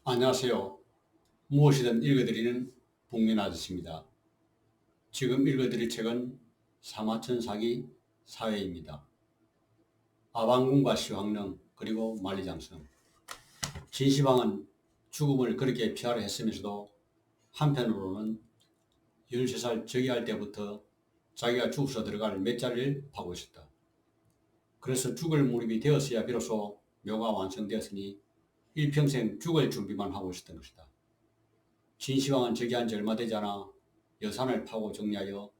안녕하세요. 무엇이든 읽어드리는 북민 아저씨입니다. 지금 읽어드릴 책은 사마천 사기 사회입니다. 아방궁과 시황릉 그리고 만리장성. 진시황은 죽음을 그렇게 피하려 했으면서도 한편으로는 13살 즉위할 때부터 자기가 죽어서 들어갈 몇 자리를 파고 있었다. 그래서 죽을 무렵이 되었어야 비로소 묘가 완성되었으니 일평생 죽을 준비만 하고 있었던 것이다. 진시황은 즉위한 지 얼마 되지 않아 여산을 파고 정리하여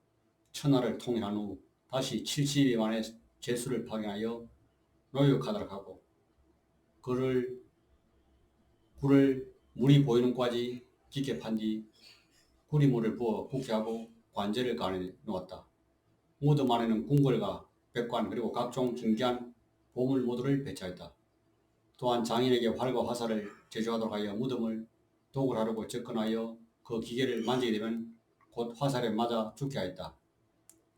천하를 통일한 후 다시 70여 만의 제수를 파견하여 노역하도록 하고 굴을 물이 보이는 까지 깊게 판 뒤 구리물을 부어 붓게 하고 관제를 가해 놓았다. 무덤 안에는 궁궐과 백관 그리고 각종 진귀한 보물 모두를 배치하였다. 또한 장인에게 활과 화살을 제조하도록 하여 무덤을 도굴하려고 접근하여 그 기계를 만지게 되면 곧 화살에 맞아 죽게 하였다.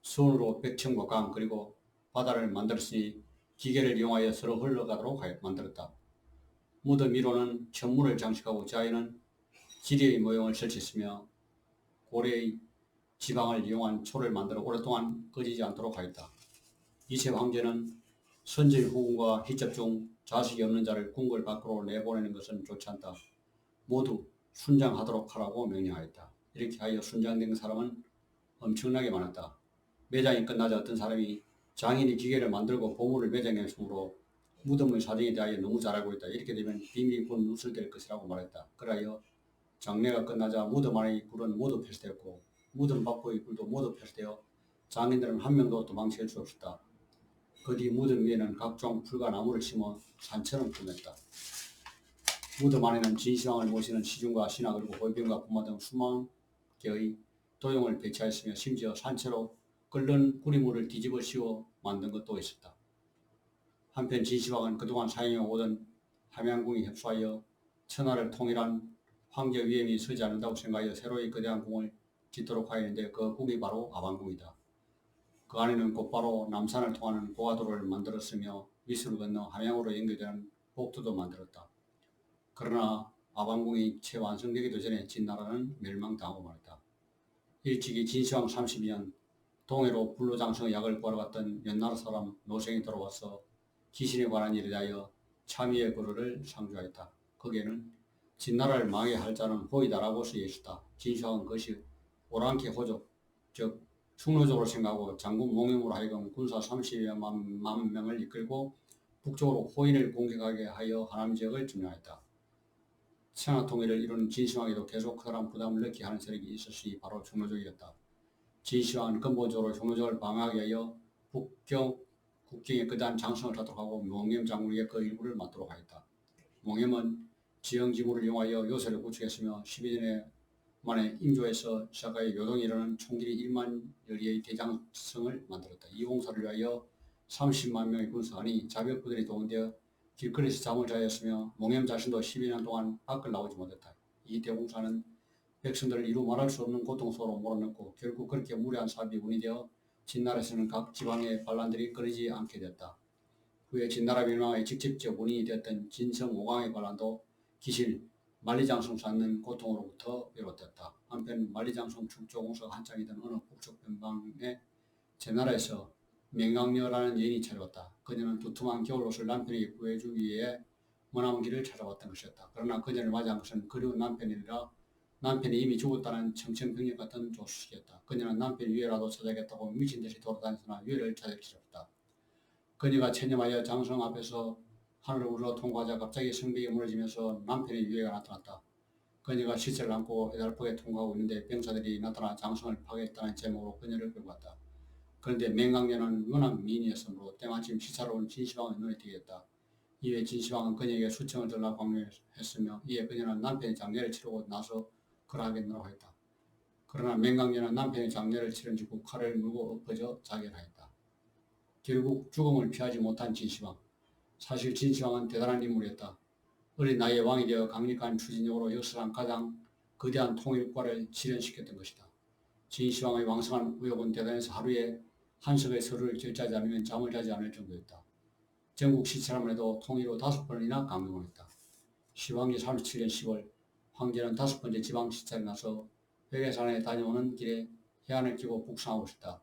손으로 백청과 강 그리고 바다를 만들었으니 기계를 이용하여 서로 흘러가도록 만들었다. 무덤 위로는 천문을 장식하고 자에는 지리의 모형을 설치했으며 고래의 지방을 이용한 초를 만들어 오랫동안 꺼지지 않도록 하였다. 이세 황제는 선질 후궁과 희첩 중 자식이 없는 자를 궁궐 밖으로 내보내는 것은 좋지 않다. 모두 순장하도록 하라고 명령하였다. 이렇게 하여 순장된 사람은 엄청나게 많았다. 매장이 끝나자 어떤 사람이 장인이 기계를 만들고 보물을 매장했으므로 무덤의 사정에 대하여 너무 잘 알고 있다. 이렇게 되면 비밀이 곧 누설될 것이라고 말했다. 그러하여 장례가 끝나자 무덤 안의 굴은 모두 폐쇄되었고 무덤 밖의 굴도 모두 폐쇄되어 장인들은 한 명도 도망칠 수 없었다. 그 뒤 무덤 위에는 각종 풀과 나무를 심어 산처럼 꾸몄다. 무덤 안에는 진시황을 모시는 시중과 신하 그리고 보병과 부마 등 수만 개의 도용을 배치하였으며 심지어 산채로 끓는 구리물을 뒤집어 씌워 만든 것도 있었다. 한편 진시황은 그동안 사용해 오던 함양궁이 협소하여 천하를 통일한 황제 위험이 서지 않는다고 생각하여 새로이 거대한 궁을 짓도록 하였는데 그 궁이 바로 아방궁이다. 그 안에는 곧바로 남산을 통하는 고가도로를 만들었으며 위수를 건너 함양으로 연결되는 복도도 만들었다. 그러나 아방궁이 채 완성되기도 전에 진나라는 멸망당하고 말았다. 일찍이 진시황 32년 동해로 불로장성의 약을 구하러 갔던 연나라 사람 노생이 돌아와서 귀신에 관한 일에 대하여 참의의 글을 상주하였다. 거기에는 진나라를 망하게 할 자는 호이다라고 쓰여 있었다. 진시황은 그것이 오랑캐 호족, 즉 충노적으로 생각하고 장군 몽용으로 하여금 군사 30만 명을 이끌고 북쪽으로 호인을 공격하게 하여 하남 지역을 점령하였다. 천하 통일을 이룬 진시황에도 계속 커다란 부담을 느끼게 하는 세력이 있었으니 바로 충노족이었다. 진시황은 근본적으로 충노족을 방어하기 위하여 국경에 거대한 장성을 쌓도록 하고 몽염 장군에게 그 일부를 맡도록 하였다. 몽염은 지형지물을 이용하여 요새를 구축했으며 12년에 만에 임조에서 시작하여 요동에 이르는 총 길이 1만 여리의 대장성을 만들었다. 이 공사를 위하여 30만 명의 군사관이 자벽부들이 동원되어 길거리에서 잠을 자였으며 몽염 자신도 12년 동안 밖을 나오지 못했다. 이 대공사는 백성들을 이루 말할 수 없는 고통 속으로 몰아넣고 결국 그렇게 무리한 사업이 운이되어 진나라에서는 각 지방의 반란들이 끊이지 않게 됐다. 후에 진나라 멸망의 직접적 원인이 되었던 진성 5강의 반란도 기실 만리장성 쌓는 고통으로부터 비롯됐다. 한편 만리장성 축조 공사가 한창이던 어느 북쪽 변방의 제나라에서 맹강녀라는 여인이 찾아왔다. 그녀는 두툼한 겨울옷을 남편에게 구해주기 위해 머나먼 길을 찾아왔던 것이었다. 그러나 그녀를 맞이한 것은 그리운 남편이 아니라 남편이 이미 죽었다는 청천벽력 같은 조수식이었다. 그녀는 남편 유해라도 찾아야겠다고 미친 듯이 돌아다녔으나 유해를 찾을 길 없다. 그녀가 체념하여 장성 앞에서 하늘을 우러 통과하자 갑자기 성벽이 무너지면서 남편의 유해가 나타났다. 그녀가 시체를 안고 애달프게 통과하고 있는데 병사들이 나타나 장성을 파괴했다는 제목으로 그녀를 끌고 갔다. 그런데 맹강녀는 워낙 미인이었으므로 때마침 시차로 온 진시황의 눈에 띄게 됐다. 이에 진시황은 그녀에게 수청을 들라 강요했으며 이에 그녀는 남편의 장례를 치르고 나서 그러하겠노라고 했다. 그러나 맹강녀는 남편의 장례를 치른 직후 칼을 물고 엎어져 자결하였다. 결국 죽음을 피하지 못한 진시황. 사실 진시황은 대단한 인물이었다. 어린 나이에 왕이 되어 강력한 추진력으로 역사상 가장 거대한 통일과를 실현시켰던 것이다. 진시황의 왕성한 의욕은 대단해서 하루에 한 석의 서류를 결제하지 않으면 잠을 자지 않을 정도였다. 전국 시찰만 해도 통일로 5번이나 강경을 했다. 시황제 37년 10월 황제는 5번째 지방 시찰에 나서 회계산에 다녀오는 길에 해안을 끼고 북상하고 있었다.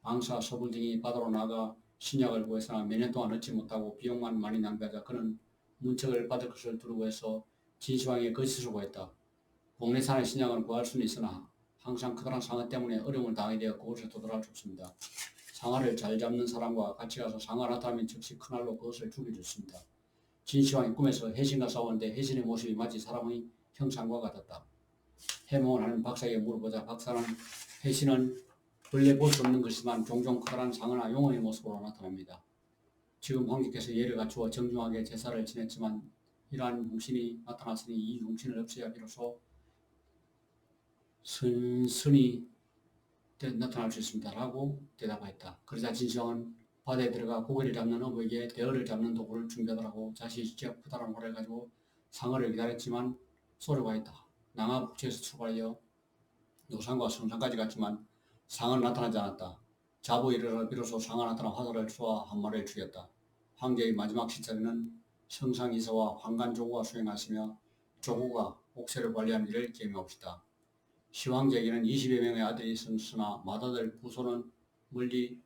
왕사 서불 등이 바다로 나가 신약을 구했으나 몇 년 동안 얻지 못하고 비용만 많이 낭비하자 그는 문책을 받을 것을 두려워해서 진시황에게 거짓을 보였다. 국내산의 신약을 구할 수는 있으나 항상 커다란 상어 때문에 어려움을 당하게 되어 그곳에 도달할 수 없습니다. 상어를 잘 잡는 사람과 같이 가서 상어가 나타나면 즉시 큰알로 그것을 죽여줬습니다. 진시황이 꿈에서 해신과 싸웠는데 해신의 모습이 마치 사람의 형상과 같았다. 해몽을 하는 박사에게 물어보자 박사는 해신은 본래 볼 수 없는 것이지만 종종 커다란 상어나 용어의 모습으로 나타납니다. 지금 황제께서 예를 갖추어 정중하게 제사를 지냈지만 이러한 용신이 나타났으니 이 용신을 없애야 비로소 선선이 나타날 수 있습니다. 라고 대답하였다. 그러자 진시황은 바다에 들어가 고기를 잡는 어부에게 대어를 잡는 도구를 준비하더라고 자신이 직접 커다란 호를 가지고 상어를 기다렸지만 소리가 있다. 남아북지에서 출발하여 노산과 성산까지 갔지만 상어는 나타나지 않았다. 자부 이르러 비로소 상어 나타나 화살을 쏘아 한 마리를 죽였다. 황제의 마지막 시찰에는 성상 이사와 황간 조구가 수행하시며 조구가 옥새를 관리하는 일을 계명합시다. 시황제에게는 20여 명의 아들이 있었으나 맏아들 부소는 멀리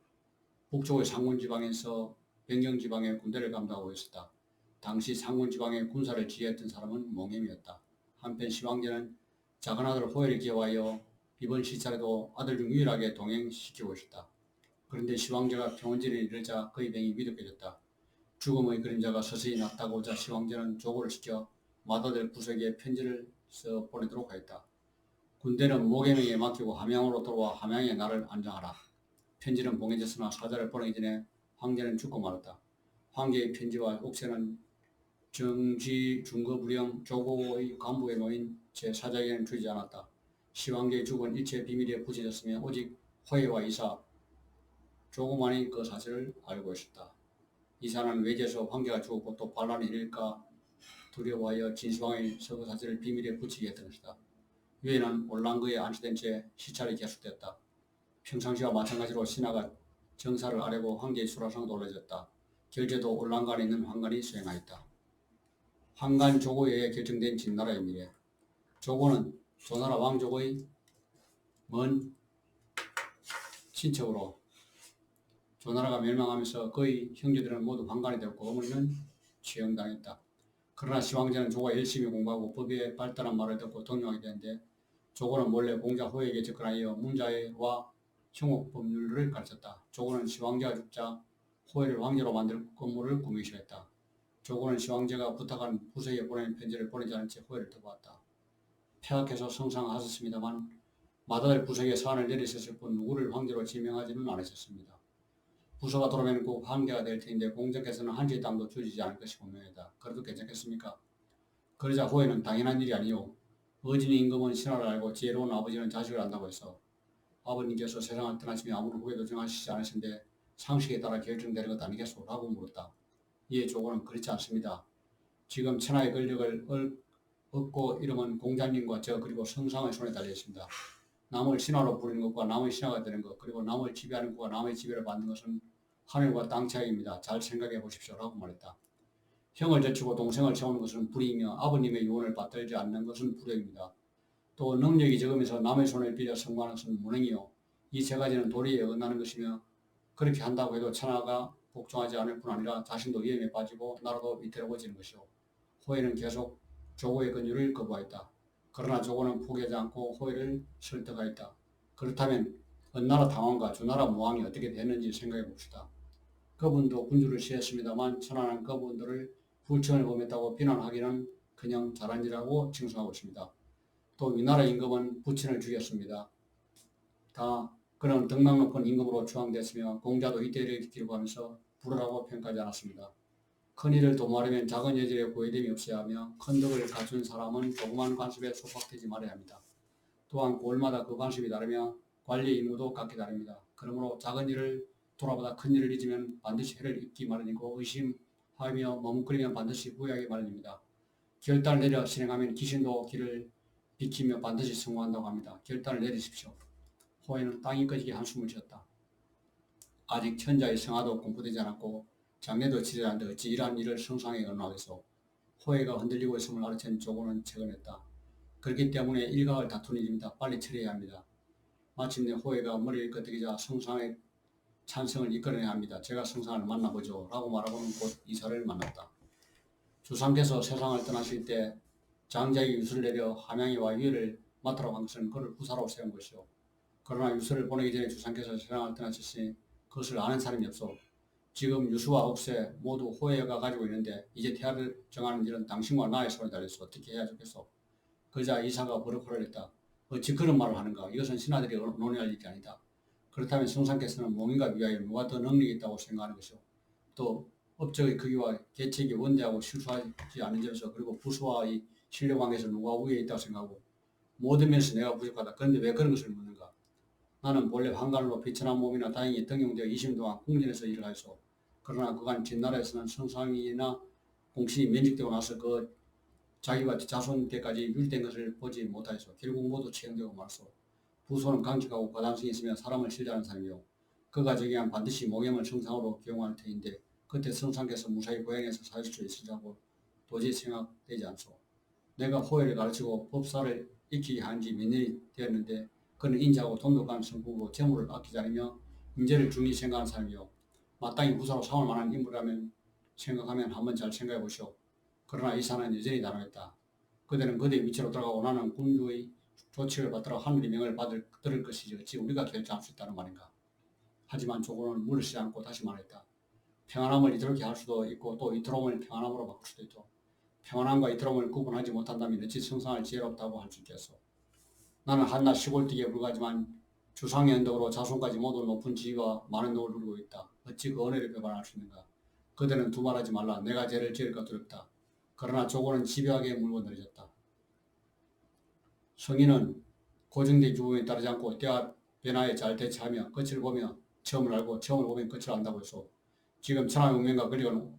북쪽의 상군지방에서 변경지방의 군대를 감당하고 있었다. 당시 상군지방의 군사를 지휘했던 사람은 몽엠이었다. 한편 시황제는 작은 아들 호엘을 기여하여 이번 시찰에도 아들 중 유일하게 동행시키고 있었다. 그런데 시황제가 평원진에 이르자 그의 병이 위독해졌다. 죽음의 그림자가 서서히 나타나고자 시황제는 조고를 시켜 맏아들 부소에게 편지를 써 보내도록 하였다. 군대는 모개명에 맡기고 함양으로 돌아와 함양에 나를 안장하라. 편지는 봉해졌으나 사자를 보내기 전에 황제는 죽고 말았다. 황제의 편지와 옥새는 정지 중거부령 조고의 간부에 모인 제4자에게는 주지 않았다. 시황제의 죽은 일체 비밀에 붙여졌으며 오직 호해와 이사, 조고만이 그 사실을 알고 있었다. 이사는 외지에서 황제가 죽었고 또 반란이 일까 두려워하여 진시황의 서거 사실을 비밀에 붙이게 했던 것이다. 유해는 올랑거에 안치된 채 시찰이 계속되었다. 평상시와 마찬가지로 신하가 정사를 아뢰고 황제의 수라상도 올려졌다. 결제도 올랑간에 있는 황간이 수행하였다. 황간 조고에 의해 결정된 진나라의 미래. 조고는 조나라 왕족의 먼 친척으로 조나라가 멸망하면서 그의 형제들은 모두 황간이 되었고 어머니는 취형당했다. 그러나 시황제는 조고가 열심히 공부하고 법의 발달한 말을 듣고 동요하게 되는데 조고는 몰래 공자 호에게 접근하여 문자와 형옥법률을 가르쳤다. 조고는 시황제가 죽자 호해를 황제로 만들 건물을 꾸미기 시작했다. 조고는 시황제가 부탁한 부서에 보낸 편지를 보내지 않은 채 호해를 떠보았다. 폐하께서 성상하셨습니다만 맏아들 부서에 사안을 내리셨을 뿐 누구를 황제로 지명하지는 않으셨습니다. 부서가 돌아오면 꼭 황제가 될 텐데 공자께서는 한치의 땅도 주지 않을 것이 분명하다. 그래도 괜찮겠습니까? 그러자 호해는 당연한 일이 아니요. 어진이 임금은 신하를 알고 지혜로운 아버지는 자식을 안다고 해서 아버님께서 세상을 떠나시며 아무런 후회도 정하시지 않으신데 상식에 따라 결정되는 것 아니겠소? 라고 물었다. 이에 조고는 그렇지 않습니다. 지금 천하의 권력을 얻고 이름은 공자님과 저 그리고 성상의 손에 달려 있습니다. 남을 신하로 부르는 것과 남의 신하가 되는 것 그리고 남을 지배하는 것과 남의 지배를 받는 것은 하늘과 땅 차이입니다. 잘 생각해 보십시오. 라고 말했다. 형을 제치고 동생을 채우는 것은 불의이며 아버님의 유언을 받들지 않는 것은 불효입니다. 또 능력이 적으면서 남의 손을 빌려 성공하는 것은 무능이요. 이 세 가지는 도리에 어긋나는 것이며 그렇게 한다고 해도 천하가 복종하지 않을 뿐 아니라 자신도 위험에 빠지고 나라도 위태로워지는 것이요. 호해는 계속 조고의 권유를 거부하였다. 그러나 조고는 포기하지 않고 호해를 설득하였다. 그렇다면 은나라 당왕과 주나라 무왕이 어떻게 됐는지 생각해 봅시다. 그분도 군주를 시했습니다만 천하는 그분들을 불천을 범했다고 비난하기는 그냥 잘한 일이라고 칭송하고 있습니다. 또 위나라 임금은 부친을 죽였습니다. 다 그는 덕망 높은 임금으로 추앙됐으며 공자도 이때를 기록하면서 부르라고 평가하지 않았습니다. 큰일을 도모하려면 작은 여질에 고해됨이 없어야 하며 큰 덕을 갖춘 사람은 조그만 관습에 속박되지 말아야 합니다. 또한 골마다 그 관습이 다르며 관리 임무도 각기 다릅니다. 그러므로 작은 일을 돌아보다 큰 일을 잊으면 반드시 해를 입기 마련이고 의심하며 머뭇거리면 반드시 후회하기 마련입니다. 결단을 내려 실행하면 귀신도 길을 비키며 반드시 성공한다고 합니다. 결단을 내리십시오. 호해는 땅이 꺼지게 한숨을 쉬었다. 아직 천자의 성화도 공부되지 않았고 장례도 치르지 않는데 어찌 이러한 일을 성상에 언하겠소. 호해가 흔들리고 있음을 알아챈 조고는 채건했다. 그렇기 때문에 일각을 다투는 일입니다. 빨리 처리해야 합니다. 마침내 호해가 머리를 끄덕이자 성상의 찬성을 이끌어내야 합니다. 제가 성상을 만나보죠. 라고 말하고는 곧 이사를 만났다. 주상께서 세상을 떠나실 때 장자에게 유서를 내려 함양이와 유해를 맡으라고 한 것은 그를 후사로 세운 것이요. 그러나 유서를 보내기 전에 주상께서 세상을 떠나셨으니 그것을 아는 사람이 없어. 지금 유수와 옥새 모두 호해가 가지고 있는데 이제 태아를 정하는 일은 당신과 나의 손에 달렸어. 어떻게 해야 좋겠어? 그러자 이사가 버럭 화를 냈다. 어찌 그런 말을 하는가? 이것은 신하들이 논의할 일이 아니다. 그렇다면 성상께서는 몽인과 위하여 누가 더 능력이 있다고 생각하는 것이오. 또 업적의 크기와 계책이 원대하고 실수하지 않은 점에서 그리고 부수와의 신뢰 관계에서 누가 우위에 있다고 생각하고 모든 면에서 내가 부족하다. 그런데 왜 그런 것을 묻는가? 나는 본래 환관으로 비천한 몸이나 다행히 등용되어 20년 동안 궁전에서 일을 하였소. 그러나 그간 진나라에서는 성상이나 공신이 면직되고 나서 그 자기와 자손 때까지 유지된 것을 보지 못하였소. 결국 모두 채용되고 말소. 부소는 강직하고 과단성이 있으며 사람을 신뢰하는 사람이요. 그가 저기한 반드시 몽염을 성상으로 기용할 터인데 그때 성상께서 무사히 고향에서 살 수 있으리라고 도저히 생각되지 않소. 내가 호해를 가르치고 법사를 익히게 한 지 몇 년이 되었는데 그는 인자하고 돈독한 성품으로 재물을 아끼지 않으며 인재를 중히 생각하는 사람이요. 마땅히 후사로 삼을 만한 인물이라면 생각하면 한번 잘 생각해 보시오. 그러나 이사는 여전히 단호했다. 그대는 그대의 위치로 돌아가고 나는 군주의 조치를 받들어 하늘의 명을 들을 것이지 어찌 우리가 결정할 수 있다는 말인가. 하지만 조고는 물으시지 않고 다시 말했다. 평안함을 이토록게 할 수도 있고 또 이토록을 평안함으로 바꿀 수도 있고 평안함과 이토록을 구분하지 못한다면 어찌 성상을 지혜롭다고 할 수 있겠소. 나는 한낱 시골뛰기에 불과하지만 주상의 언덕으로 자손까지 모두 높은 지위와 많은 덕을 누리고 있다. 어찌 그 은혜를 배반할 수 있는가. 그대는 두말하지 말라. 내가 죄를 지을까 두렵다. 그러나 조고는 집요하게 물고 늘어졌다. 성인은 고정된 규범에 따르지 않고 때와 변화에 잘 대처하며 끝을 보며 처음을 알고 처음을 보면 끝을 안다고 해서 지금 천하의 운명과 권력은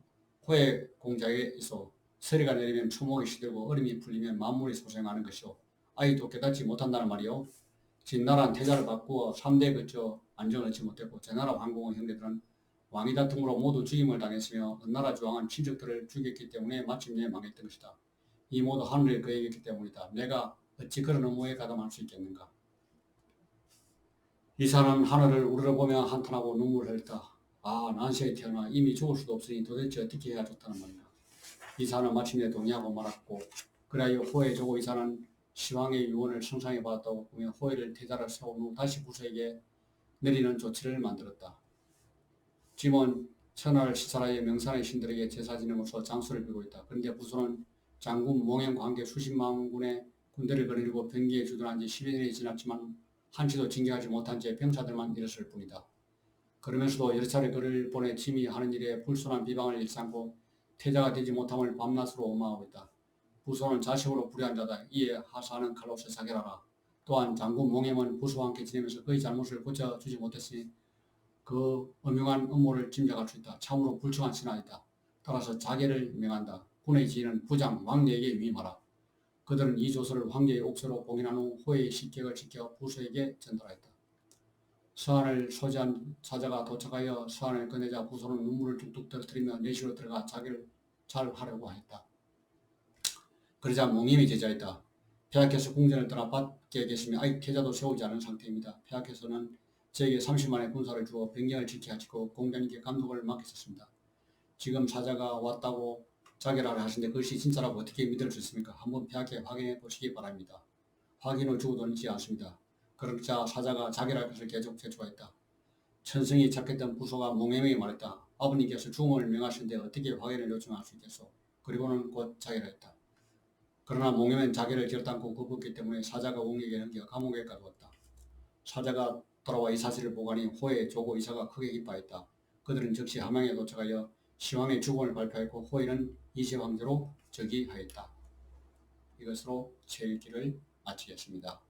호의 공작에 있어 서리가 내리면 초목이 시들고 얼음이 풀리면 만물이 소생하는 것이오. 아직도 깨닫지 못한다는 말이오. 진나라는 태자를 바꾸어 3대에 거쳐 안정을 얻지 못했고 제나라 황공의 형제들은 왕위 다툼으로 모두 죽임을 당했으며 은나라 주왕은 친척들을 죽였기 때문에 마침내 망했던 것이다. 이 모두 하늘의 계획이기 때문이다. 내가 어찌 그런 업무에 가담할 수 있겠는가. 이사는 하늘을 우러러보며 한탄하고 눈물을 흘렸다. 아, 난세에 태어나 이미 죽을 수도 없으니 도대체 어떻게 해야 좋다는 말인가. 이사는 마침내 동의하고 말았고 그래야 호해 조고 이사는 시왕의 유언을 성상에 받았다고 보며 호해를 태자를 세운 후 다시 부서에게 내리는 조치를 만들었다. 짐은 천하를 시찰하여 명산의 신들에게 제사 지냄으로써 장수를 빌고 있다. 그런데 부소는 장군 몽행과 함께 수십만 군의 군대를 거느리고 병기에 주둔한 지 10여 년이 지났지만 한치도 징계하지 못한 채 병사들만 잃었을 뿐이다. 그러면서도 여러 차례 그를 보내 짐이 하는 일에 불순한 비방을 일삼고 태자가 되지 못함을 밤낮으로 원망하고 있다. 부소는 자식으로 불의한 자다. 이에 하사하는 칼로 쇠사결하라. 또한 장군 몽행은 부소와 함께 지내면서 그의 잘못을 고쳐주지 못했으니 그 엄명한 음모를 짐작할 수 있다. 참으로 불청한 신하이다. 따라서 자계를 명한다. 군의 지휘는 부장, 왕녀에게 위임하라. 그들은 이 조서를 황제의 옥서로 봉인한 후 호의 식객을 지켜 부소에게 전달하였다. 서한을 소지한 사자가 도착하여 서한을 꺼내자 부소는 눈물을 뚝뚝 떨어뜨리며 내실로 들어가 자기를 잘 하려고 했다. 그러자 몽임이 제자했다. 폐하께서 궁전을 떠나 밖에 계시며 아직 태자도 세우지 않은 상태입니다. 폐하께서는 저에게 30만의 군사를 주어 변경을 지켜야 하시고 공자님께 감독을 맡겼었습니다. 지금 사자가 왔다고 자결하려 하시는데 그것이 진짜라고 어떻게 믿을 수 있습니까? 한번 폐하께 확인해 보시기 바랍니다. 확인 후 주고도 있지 않습니다. 그러자 사자가 자결할 것을 계속 제초했다. 천성이 착했던 부소가 몽엠에게 말했다. 아버님께서 죽음을 명하시는데 어떻게 확인을 요청할 수 있겠소? 그리고는 곧 자결했다. 그러나 몽엠은 자결을 결단코 거부했기 때문에 사자가 옹에게 넘겨 감옥에 가두었다. 사자가 돌아와 이 사실을 보고하니 호해, 조고, 이사가 크게 기뻐했다. 그들은 즉시 함양에 도착하여 시왕의 죽음을 발표했고 호해는 이세왕제로 즉위하였다. 이것으로 제 일기를 마치겠습니다.